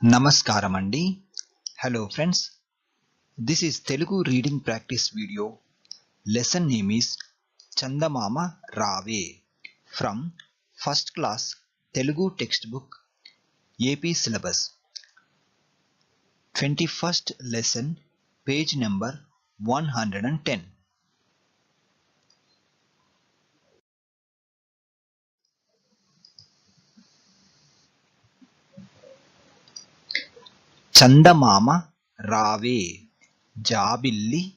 నమస్కారం అండి. Hello friends, this is Telugu reading practice video. Lesson name is Chandamama Rave from first class Telugu text book AP syllabus. 21st lesson, page number 110. చందమామ రావే, జాబిల్లి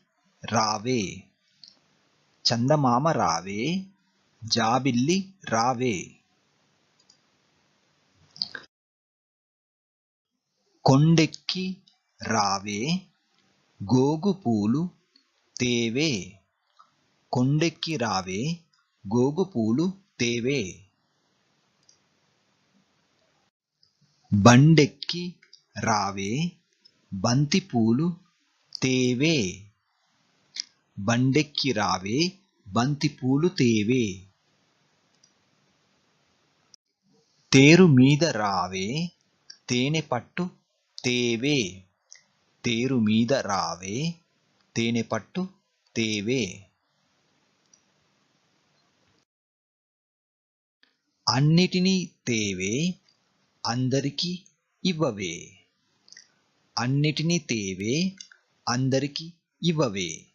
రావే. చందమామ రావే, జాబిల్లి రావే. కొండెక్కి రావే, గోగు పూలు తేవే. కొండెక్కి రావే, గోగు పూలు తేవే. బండెక్కి రావే, బంతి పూలు తేవే. బండెక్కి రావే, బంతి పూలు తేవే. తేరు మీద రావే, తేనె పట్టు తేవే. తేరు మీద రావే, తేనె పట్టు తేవే. అన్నిటినీ తేవే, అందరికి ఇవ్వవే. అన్నిటినీ తేవే, అందరికి ఇవ్వవే.